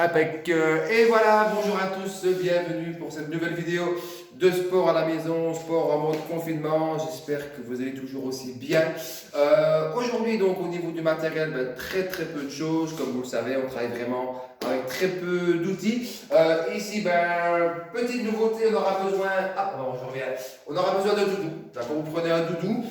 Impec. Et voilà, bonjour à tous, bienvenue pour cette nouvelle vidéo de sport à la maison, sport en mode confinement. J'espère que vous allez toujours aussi bien. Aujourd'hui, donc, au niveau du matériel, très peu de choses. Comme vous le savez, on travaille vraiment avec très peu d'outils. Ici, petite nouveauté, on aura besoin. Ah, non, je reviens. On aura besoin d'un doudou. D'accord, vous prenez un doudou.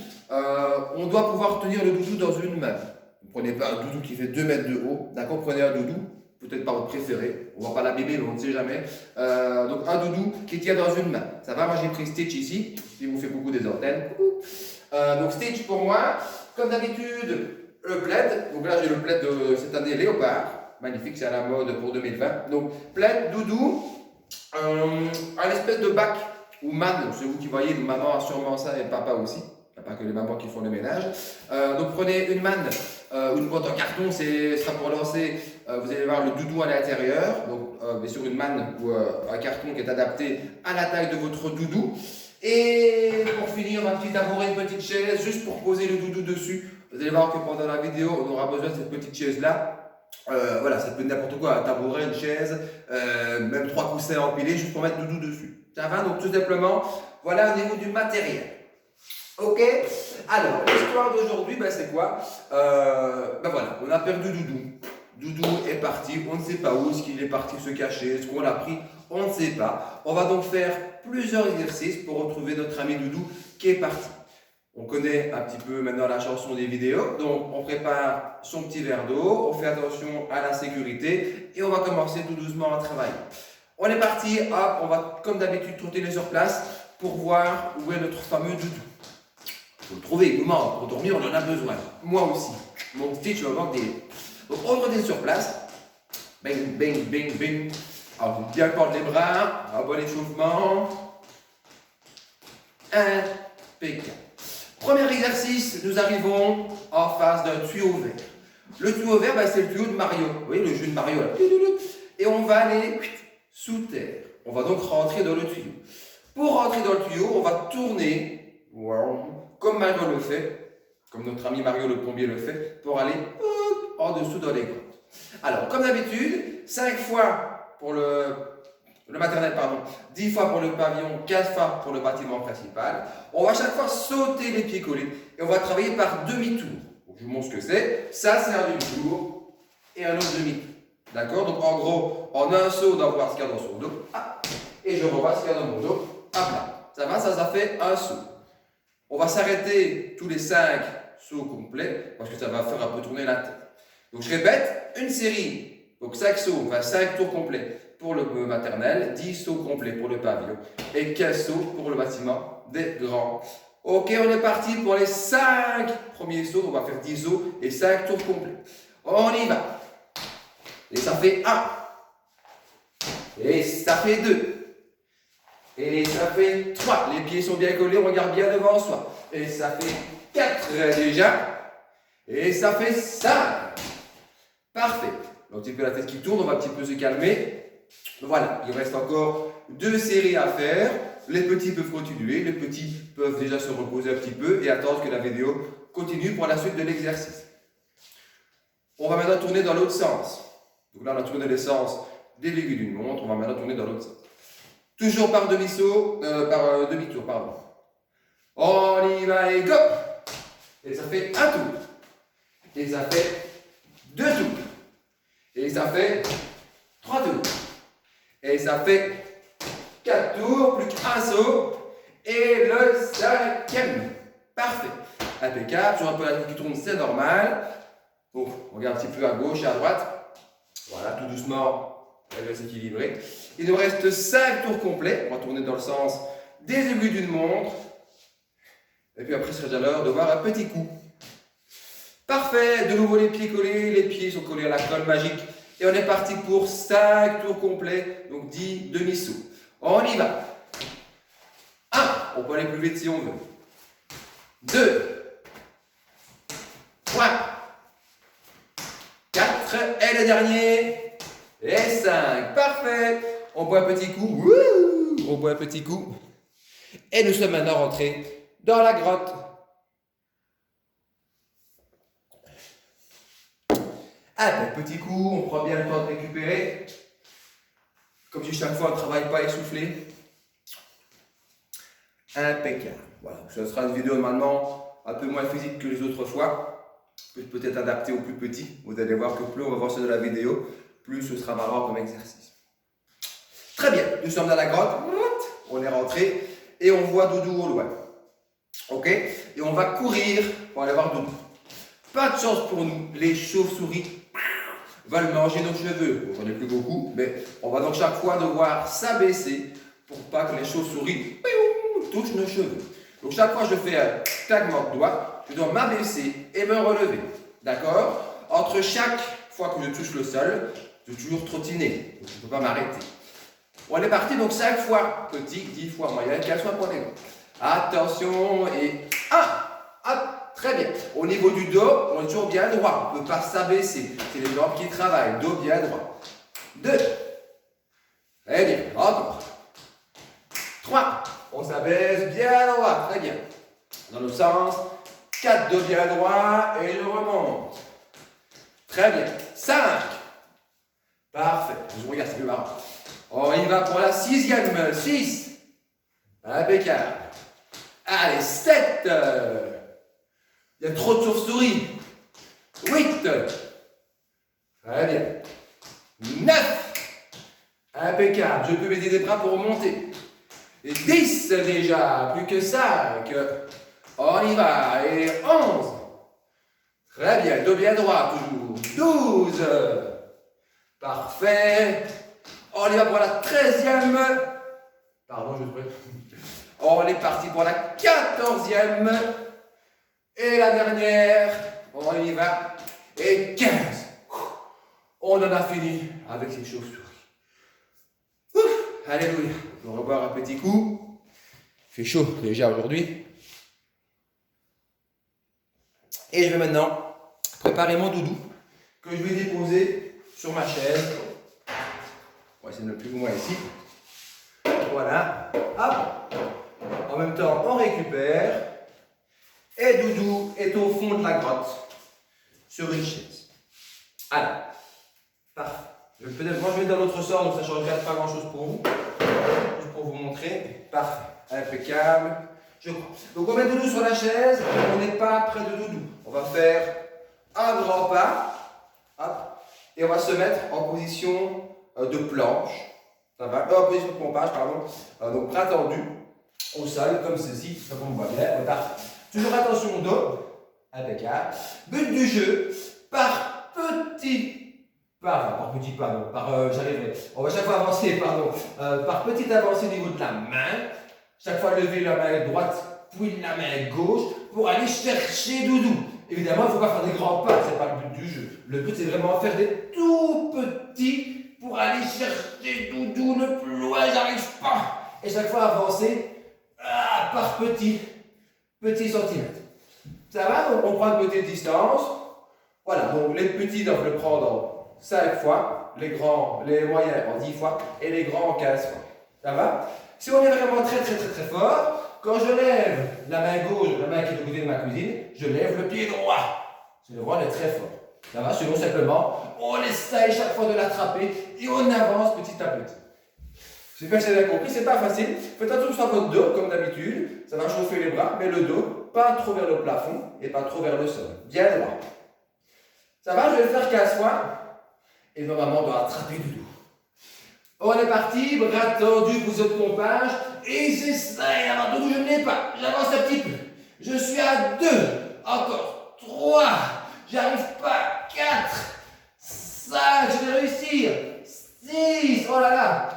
On doit pouvoir tenir le doudou dans une main. Vous prenez pas un doudou qui fait 2 mètres de haut. D'accord, prenez un doudou. Peut-être pas votre préféré, on va pas l'abîmer, mais on ne sait jamais. Donc un doudou qui tient dans une main. Ça va, moi j'ai pris Stitch ici, il vous fait beaucoup des antennes. Donc Stitch pour moi, comme d'habitude, le plaid. Donc là j'ai le plaid de cette année Léopard, magnifique, c'est à la mode pour 2020. Donc plaid, doudou, un espèce de bac ou manne, c'est vous qui voyez, maman a sûrement ça et papa aussi. Il n'y a pas que les mamans qui font le ménage. Donc prenez une manne, une boîte en carton, c'est ça pour lancer. Vous allez voir le doudou à l'intérieur, donc sur une manne ou un carton qui est adapté à la taille de votre doudou. Et pour finir, un petit tabouret, une petite chaise, juste pour poser le doudou dessus. Vous allez voir que pendant la vidéo, on aura besoin de cette petite chaise-là. Voilà, ça peut être n'importe quoi, un tabouret, une chaise, même 3 coussins empilés, juste pour mettre le doudou dessus. Ça va, donc tout simplement, voilà au niveau du matériel. Ok. Alors, l'histoire d'aujourd'hui, c'est quoi? Voilà, on a perdu Doudou. Doudou est parti, on ne sait pas où, est-ce qu'il est parti se cacher, est-ce qu'on l'a pris, on ne sait pas. On va donc faire plusieurs exercices pour retrouver notre ami Doudou qui est parti. On connaît un petit peu maintenant la chanson des vidéos, donc on prépare son petit verre d'eau, on fait attention à la sécurité et on va commencer tout doucement à travailler. On est parti, hop, on va comme d'habitude trottiner sur place pour voir où est notre fameux Doudou. Il faut le trouver, il nous manque. Pour dormir, on en a besoin. Moi aussi. Mon Stitch va manquer. Donc, on retourne sur place. Bing, bing, bing, bing. Alors, vous bien tendre les bras. Un bon échauffement. Impeccable. Premier exercice, nous arrivons en face d'un tuyau vert. Le tuyau vert, c'est le tuyau de Mario. Vous voyez le jeu de Mario là. Et on va aller sous terre. On va donc rentrer dans le tuyau. Pour rentrer dans le tuyau, on va tourner. Wow. Comme Mario le fait, comme notre ami Mario le plombier le fait, pour aller en dessous dans les grottes. Alors, comme d'habitude, 5 fois pour le maternel, 10 fois pour le pavillon, 15 fois pour le bâtiment principal. On va chaque fois sauter les pieds collés et on va travailler par demi-tour. Je vous montre ce que c'est. Ça, c'est un demi-tour et un autre demi-tour. D'accord? Donc, en gros, en un saut, on va voir ce qu'il y a dans son dos. Et je revois ce qu'il y a dans mon dos. Là. Ça va, ça fait un saut. On va s'arrêter tous les 5 sauts complets parce que ça va faire un peu tourner la tête. Donc je répète, une série, donc 5 sauts, 5 tours complets pour le maternel, 10 sauts complets pour le pavillon et 15 sauts pour le bâtiment des grands. Ok, on est parti pour les 5 premiers sauts, on va faire 10 sauts et 5 tours complets. On y va. Et ça fait 1. Et ça fait 2. Et ça fait 3. Les pieds sont bien collés, on regarde bien devant soi. Et ça fait 4 déjà. Et ça fait 5. Parfait. Un petit peu la tête qui tourne, on va un petit peu se calmer. Voilà, il reste encore 2 séries à faire. Les petits peuvent continuer, les petits peuvent déjà se reposer un petit peu et attendre que la vidéo continue pour la suite de l'exercice. On va maintenant tourner dans l'autre sens. Donc là, on a tourné les sens des aiguilles d'une montre, on va maintenant tourner dans l'autre sens. Toujours par demi-saut, par demi-tour, pardon. On y va et go! Et ça fait un tour. Et ça fait 2 tours. Et ça fait 3 tours. Et ça fait 4 tours, plus qu'un saut. Et le 5e. Parfait. Impeccable. Sur un peu la tête qui tourne, c'est normal. Bon, on regarde un petit peu à gauche et à droite. Voilà, tout doucement. Elle va s'équilibrer. Il nous reste 5 tours complets. On va tourner dans le sens des aiguilles d'une montre. Et puis après, ce sera déjà l'heure de voir un petit coup. Parfait. De nouveau, les pieds collés. Les pieds sont collés à la colle magique. Et on est parti pour 5 tours complets. Donc 10 demi-sauts. On y va. 1. On peut aller plus vite si on veut. 2. 3. 4. Et le dernier. Et 5, parfait. On boit un petit coup. Wouh, on boit un petit coup. Et nous sommes maintenant rentrés dans la grotte. Un petit coup, on prend bien le temps de récupérer. Comme je dis chaque fois, on ne travaille pas essoufflé. Impeccable. Voilà, ce sera une vidéo normalement un peu moins physique que les autres fois. Peut-être adaptée aux plus petits. Vous allez voir que plus on va voir ça de la vidéo, plus ce sera marrant comme exercice. Très bien, nous sommes dans la grotte. On est rentré et on voit Doudou au loin. Ok? Et on va courir pour aller voir Doudou. Pas de chance pour nous, les chauves-souris veulent manger nos cheveux. J'en ai plus beaucoup, mais on va donc chaque fois devoir s'abaisser pour pas que les chauves-souris touchent nos cheveux. Donc chaque fois que je fais un claquement de doigts, je dois m'abaisser et me relever. D'accord? Entre chaque fois que je touche le sol, je dois toujours trottiner. Donc je ne peux pas m'arrêter. On est parti donc 5 fois petit, 10 fois moyen, 15 fois pour les grands. Attention et 1. Hop, très bien. Au niveau du dos, on est toujours bien droit. On ne peut pas s'abaisser. C'est les jambes qui travaillent. Dos bien droit. 2. Très bien. Encore. 3. On s'abaisse bien droit. Très bien. Dans le sens. 4. Dos bien droit et je remonte. Très bien. 5. Parfait. Je regarde, c'est plus marrant. On y va pour la 6e. 6. Impeccable. Allez, 7. Il y a trop de chauves-souris. 8. Très bien. 9. Impeccable. Je peux m'aider des bras pour remonter. Et 10 déjà. Plus que 5. On y va. Et 11. Très bien. Dos bien droit toujours. 12. Parfait. On y va pour la 13e. Pardon, je vais. On est parti pour la 14e. Et la dernière. On y va. Et 15. On en a fini avec ces chauves-souris. Alléluia. On va boire un petit coup. Il fait chaud déjà aujourd'hui. Et je vais maintenant préparer mon doudou que je vais déposer sur ma chaise. On va essayer de le plus ou moins ici. Voilà. Hop. En même temps, on récupère. Et Doudou est au fond de la grotte, sur une chaise. Alors, parfait. Moi, je vais dans l'autre sort, donc ça ne change pas grand-chose pour vous. Juste pour vous montrer. Parfait. Impeccable. Je crois. Donc, on met Doudou sur la chaise. On n'est pas près de Doudou. On va faire un grand pas. Hop. Et on va se mettre en position de planche. Ça va? En position de pompage, pardon. Donc, bras tendus au sol, comme ceci. Ça, on voit bien. Parfait. Toujours attention au dos. Impeccable. But du jeu, par petit pas. J'arriverai. On va chaque fois avancer, pardon. Par petite avancée au niveau de la main. Chaque fois lever la main droite, puis la main gauche, pour aller chercher Doudou. Évidemment, il ne faut pas faire des grands pas, c'est pas le but du jeu. Le but, c'est vraiment faire des tout petits pour aller chercher Doudou le plus loin, j'arrive pas. Et chaque fois avancer par petits centimètres. Ça va? Donc on prend une petite distance. Voilà, donc les petits, on peut le prendre en 5 fois, les moyens en 10 fois et les grands en 15 fois. Ça va? Si on est vraiment très fort, quand je lève la main gauche, la main qui est du côté de ma cuisine, je lève le pied droit. C'est le droit, on est très fort. Ça va? Sinon, simplement, on essaye chaque fois de l'attraper et on avance petit à petit. J'espère que vous avez bien compris, c'est pas facile. Faites attention sur votre dos, comme d'habitude. Ça va chauffer les bras, mais le dos, pas trop vers le plafond et pas trop vers le sol. Bien droit. Ça va? Je vais le faire 15 fois. Et normalement, on doit attraper Doudou. On est parti, bras tendus, vous êtes pompage. Et j'essaye d'avoir Doudou, je ne l'ai pas. J'avance un petit peu. Je suis à 2. Encore 3. J'arrive pas. 4. 5. Je vais réussir. 6. Oh là là.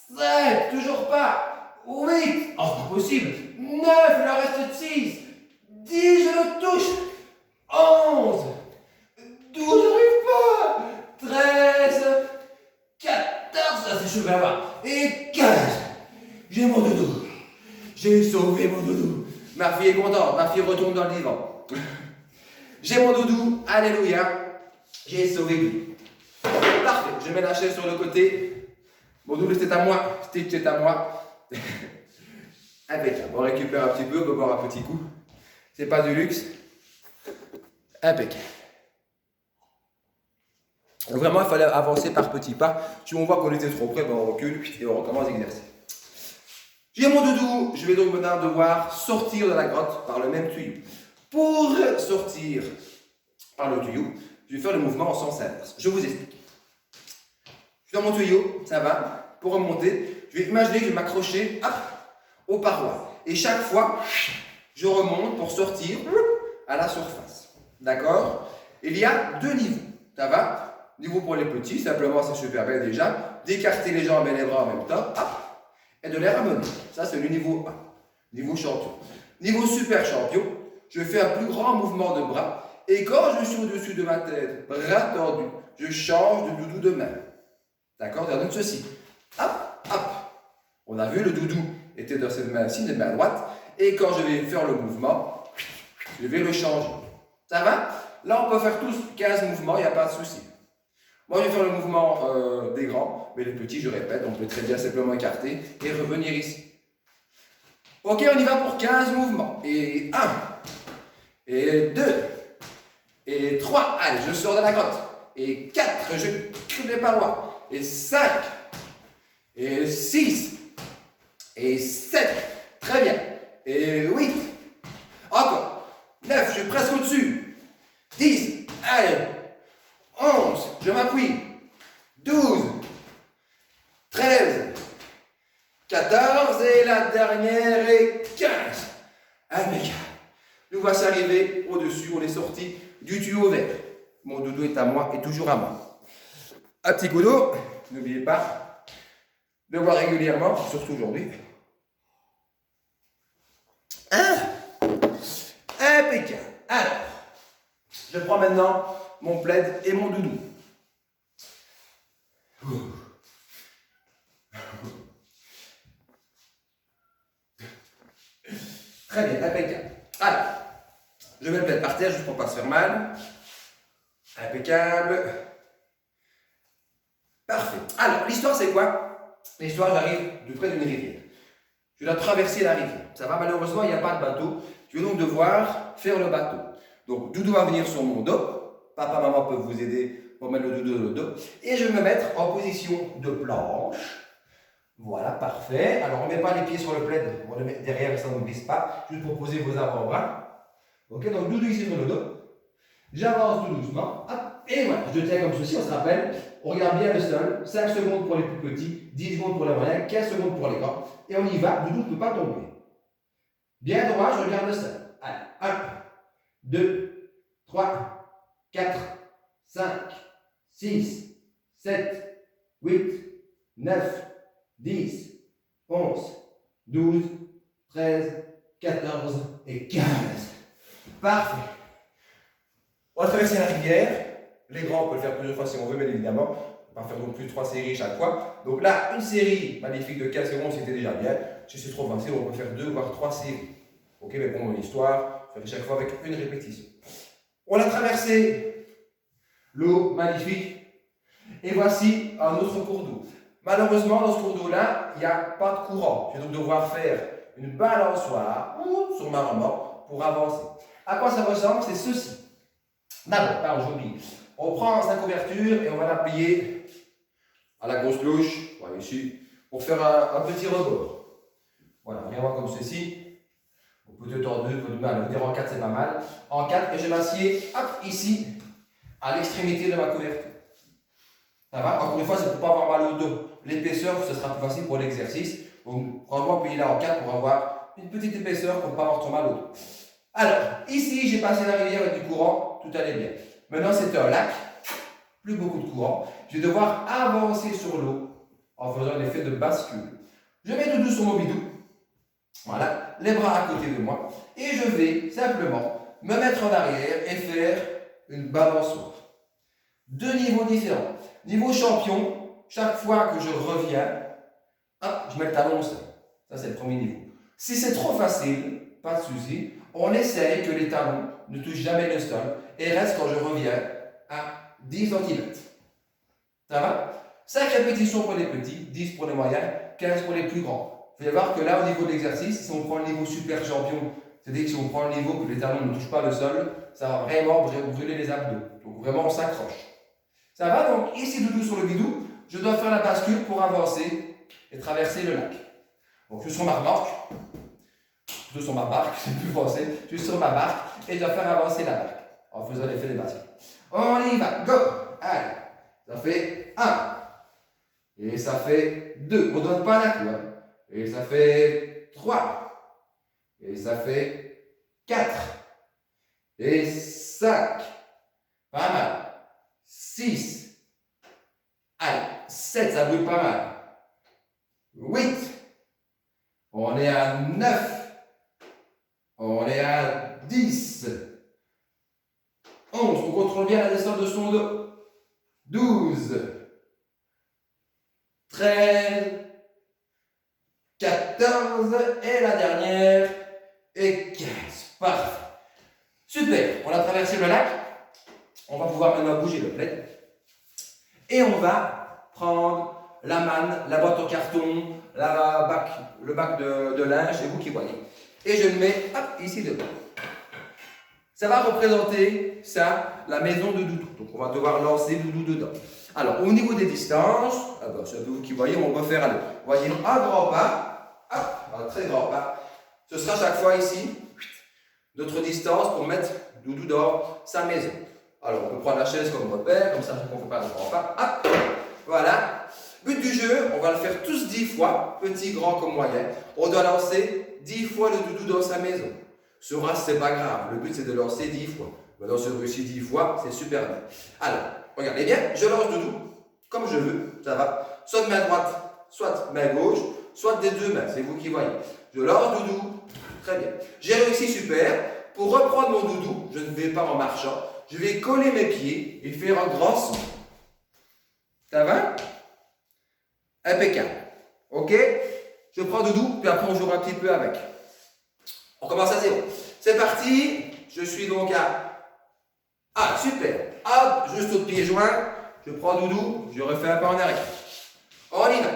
7, toujours pas. 8, oh, c'est pas possible. 9, il en reste 6. 10, je le touche. 11, 12, j'arrive pas. 13, 14, ça c'est chaud, viens voir. Et 15, j'ai mon doudou. J'ai sauvé mon doudou. Ma fille est contente, ma fille retourne dans le divan. J'ai mon doudou, alléluia. J'ai sauvé Doudou. Parfait, je mets la chaise sur le côté. Mon doudou, c'est à moi. Stitch, c'est à moi. Impeccable. On récupère un petit peu, on va boire un petit coup. C'est pas du luxe. Impeccable. Donc vraiment, il fallait avancer par petits pas. Si on voit qu'on était trop près, ben on recule et on recommence l'exercice. J'ai mon doudou, je vais donc maintenant devoir sortir de la grotte par le même tuyau. Pour sortir par le tuyau, je vais faire le mouvement en sens inverse. Je vous explique. Je suis dans mon tuyau, ça va. Pour remonter, je vais imaginer que je vais m'accrocher aux parois. Et chaque fois, je remonte pour sortir à la surface. D'accord? Il y a deux niveaux. Ça va? Niveau pour les petits, simplement c'est super bien déjà. D'écarter les jambes et les bras en même temps. Et de les ramener. Ça, c'est le niveau 1. Niveau champion. Niveau super champion, je fais un plus grand mouvement de bras. Et quand je suis au-dessus de ma tête, bras tendus, je change de doudou de main. D'accord? Ça donne ceci. Hop, hop. On a vu, le doudou était dans cette main-ci, de main droite. Et quand je vais faire le mouvement, je vais le changer. Ça va? Là, on peut faire tous 15 mouvements, il n'y a pas de souci. Moi, je vais faire le mouvement des grands, mais les petits, je répète, on peut très bien simplement écarter et revenir ici. Ok, on y va pour 15 mouvements. Et 1, et 2, et 3, allez, je sors de la grotte. Et 4, je coupe les parois. Et 5, et 6, et 7, très bien. Et 8, encore. 9, je suis presque au-dessus. 10, allez. 11, je m'appuie. 12, 13, 14 et la dernière est 15. Impeccable. Nous voici arrivés au-dessus, on est sorti du tuyau vert. Mon doudou est à moi et toujours à moi. Un petit coup d'eau, n'oubliez pas de boire régulièrement, surtout aujourd'hui. Impeccable. Alors, je prends maintenant mon plaid et mon doudou. Très bien, impeccable. Alors, je mets le plaid par terre juste pour ne pas se faire mal. Impeccable. Parfait. Alors, l'histoire c'est quoi? L'histoire, j'arrive de près d'une rivière. Je dois traverser la rivière. Ça va, malheureusement, il n'y a pas de bateau. Je vais donc devoir faire le bateau. Donc, doudou va venir sur mon dos. Papa, maman peuvent vous aider pour mettre le doudou dans le dos. Et je vais me mettre en position de planche. Voilà, parfait. Alors, on ne met pas les pieds sur le plaid. On le met derrière, ça ne glisse pas. Juste pour poser vos avant-bras. Ok, donc doudou ici sur le dos. J'avance tout doucement. Hop, et voilà, je tiens comme ceci, on se rappelle. On regarde bien le sol. 5 secondes pour les plus petits, 10 secondes pour les moyens, 15 secondes pour les grands. Et on y va, doudou ne peut pas tomber. Bien droit, je regarde le sol. Allez, 1, 2, 3, 4, 5, 6, 7, 8, 9, 10, 11, 12, 13, 14 et 15. Parfait. On va traverser la rivière. Les grands, on peut le faire plusieurs fois si on veut, bien évidemment. On va faire donc plus de 3 séries chaque fois. Donc là, une série magnifique de 15 secondes, c'était déjà bien. Si c'est trop facile, on peut faire 2 voire 3 séries. Ok, mais pour mon histoire, je fais chaque fois avec une répétition. On a traversé l'eau magnifique. Et voici un autre cours d'eau. Malheureusement, dans ce cours d'eau-là, il n'y a pas de courant. Je vais donc devoir faire une balançoire sur ma maman pour avancer. À quoi ça ressemble? C'est ceci. D'abord, pardon, j'oublie. On prend sa couverture et on va la plier à la grosse louche, voilà ici, pour faire un petit rebord. Voilà, vraiment comme ceci. Peut-être en 2, peut-être mal. En 4, c'est pas mal. En 4, et je m'assieds, hop, ici, à l'extrémité de ma couverture. Ça va? Encore une fois, c'est pour ne pas avoir mal au dos. L'épaisseur, ce sera plus facile pour l'exercice. Donc, vraiment, plier là en 4 pour avoir une petite épaisseur pour ne pas avoir trop mal au dos. Alors, ici, j'ai passé la rivière avec du courant, tout allait bien. Maintenant, c'est un lac, plus beaucoup de courant. Je vais devoir avancer sur l'eau en faisant un effet de bascule. Je mets doudou sur mon bidou. Voilà, les bras à côté de moi. Et je vais simplement me mettre en arrière et faire une balançoire. Deux niveaux différents. Niveau champion, chaque fois que je reviens, hop, je mets le talon au sol. Ça, c'est le premier niveau. Si c'est trop facile, pas de souci, on essaye que les talons ne touchent jamais le sol et restent quand je reviens à 10 cm. Ça va? 5 répétitions pour les petits, 10 pour les moyens, 15 pour les plus grands. Vous allez voir que là, au niveau de l'exercice, si on prend le niveau super champion, c'est-à-dire que si on prend le niveau que les talons ne touchent pas le sol, ça va vraiment brûler les abdos. Donc vraiment, on s'accroche. Ça va? Donc, ici, doudou sur le bidou, je dois faire la bascule pour avancer et traverser le lac. Donc, je suis sur ma remorque, plutôt sur ma barque, c'est plus français, je suis sur ma barque et je dois faire avancer la barque en faisant l'effet des bascules. On y va, go! Allez, ça fait 1, et ça fait 2, on ne donne pas un coup, hein. Et ça fait 3, et ça fait 4, et 5, pas mal, 6, allez, 7, ça brûle pas mal, 8, on est à 9, on est à 10, 11, on contrôle bien la descente de son dos, 12, 13, 14, et la dernière, et 15. Parfait. Super, on a traversé le lac. On va pouvoir maintenant bouger le plaid. Et on va prendre la manne, la boîte en carton, le bac de linge, c'est vous qui voyez. Et je le mets hop, ici devant. Ça va représenter ça, la maison de Doudou. Donc on va devoir lancer Doudou dedans. Alors au niveau des distances, c'est vous qui voyez, on va faire aller. On va dire un grand pas, hop, un très grand pas. Ce sera chaque fois ici notre distance pour mettre Doudou dans sa maison. Alors on peut prendre la chaise comme repère, comme ça on ne fait pas de grand pas. Hop, voilà. But du jeu, on va le faire tous 10 fois, petit, grand comme moyen. On doit lancer 10 fois le Doudou dans sa maison. Sur race, c'est pas grave. Le but, c'est de lancer 10 fois. Maintenant, si on réussit 10 fois, c'est super bien. Alors, regardez bien, je lance Doudou comme je veux. Ça va. Soit de main droite, soit de main gauche, soit des deux mains. C'est vous qui voyez. Je lance Doudou. Très bien. J'ai réussi super. Pour reprendre mon Doudou, je ne vais pas en marchant. Je vais coller mes pieds et faire un grand son. Ça va? Impeccable. Ok? Je prends Doudou, puis après on joue un petit peu avec. On commence à 0. C'est parti. Je suis donc à... Ah, super. Hop, juste au pied joint. Je prends Doudou. Je refais un pas en arrière. On y va.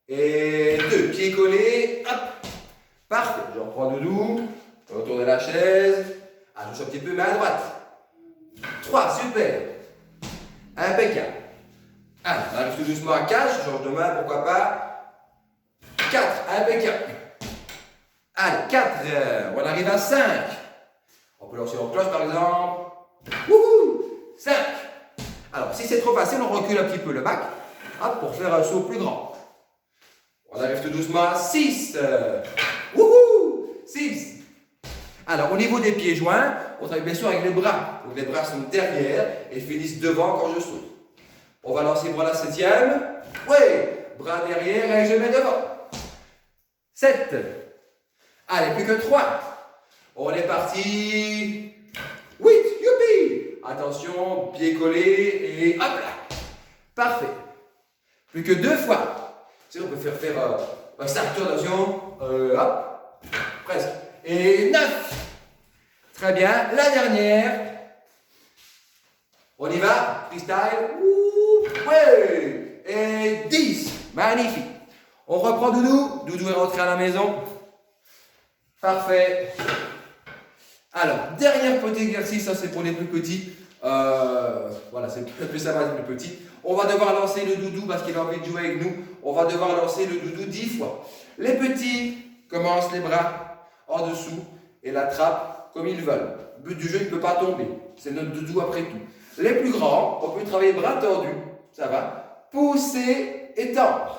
Et 2. Pieds collés. Hop. Parfait. Je reprends Doudou. Je retourne la chaise. Ah, je suis un petit peu main à droite. 3. Super. Impeccable. Ah, on arrive tout doucement à 4. Je change de main, pourquoi pas. 4. Impeccable. Allez, 4, on arrive à 5. On peut lancer en cloche par exemple. Wouhou, 5. Alors, si c'est trop facile, on recule un petit peu le bac hop, pour faire un saut plus grand. On arrive tout doucement à 6. Wouhou, 6. Alors, au niveau des pieds joints, on travaille bien sûr avec les bras. Donc, les bras sont derrière et finissent devant quand je saute. On va lancer pour la 7e. Oui, bras derrière et je mets devant. 7. Allez, plus que 3. On est parti. 8, youpi. Attention, pied collé et hop là. Parfait. Plus que 2 fois. Tu sais, on peut faire un salto, attention. Hop, presque. Et 9. Très bien. La dernière. On y va. Freestyle. Ouais. Et 10. Magnifique. On reprend Doudou. Doudou est rentré à la maison. Parfait. Alors, dernier petit exercice, ça c'est pour les plus petits. Voilà, c'est plus ça va être plus petit. On va devoir lancer le Doudou parce qu'il a envie de jouer avec nous. On va devoir lancer le Doudou 10 fois. Les petits commencent les bras en dessous et l'attrapent comme ils veulent. Le but du jeu, il ne peut pas tomber. C'est notre Doudou après tout. Les plus grands, on peut travailler bras tendus. Ça va. Pousser et tendre.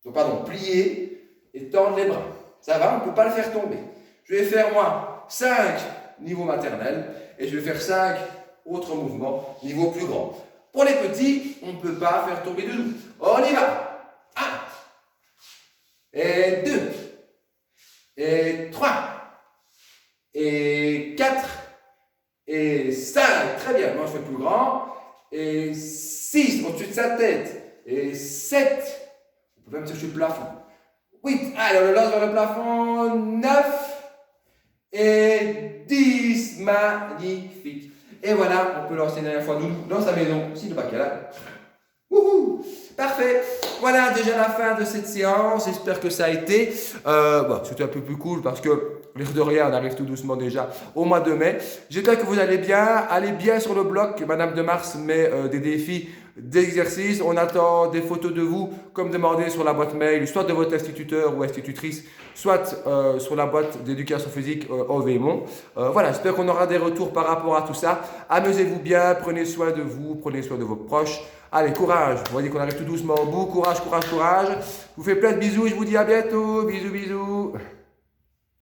Donc, pardon, plier et tendre les bras. Ça va, on ne peut pas le faire tomber. Je vais faire moi 5 niveau maternel et je vais faire 5 autres mouvements niveau plus grand. Pour les petits, on ne peut pas faire tomber de nous. On y va. 1 et 2 et 3 et 4 et 5. Très bien, moi je fais plus grand. Et 6 au-dessus de sa tête. Et 7. On peut même toucher le plafond. 8, allez, on le lance vers le plafond. 9 et 10. Magnifique. Et voilà, on peut lancer une dernière fois Doudou dans sa maison. Si le bac est là. Wouhou! Parfait. Voilà déjà la fin de cette séance. J'espère que ça a été. C'était un peu plus cool parce que L'air de rien, on arrive tout doucement déjà au mois de mai. J'espère que vous allez bien. Allez bien sur le blog. Madame de Mars met des défis, des exercices. On attend des photos de vous, comme demandé sur la boîte mail, soit de votre instituteur ou institutrice, soit sur la boîte d'éducation physique au Vémont. Voilà, j'espère qu'on aura des retours par rapport à tout ça. Amusez-vous bien, prenez soin de vous, prenez soin de vos proches. Allez, courage. On va dire qu'on arrive tout doucement au bout. Courage, courage, courage. Je vous fais plein de bisous et je vous dis à bientôt. Bisous, bisous.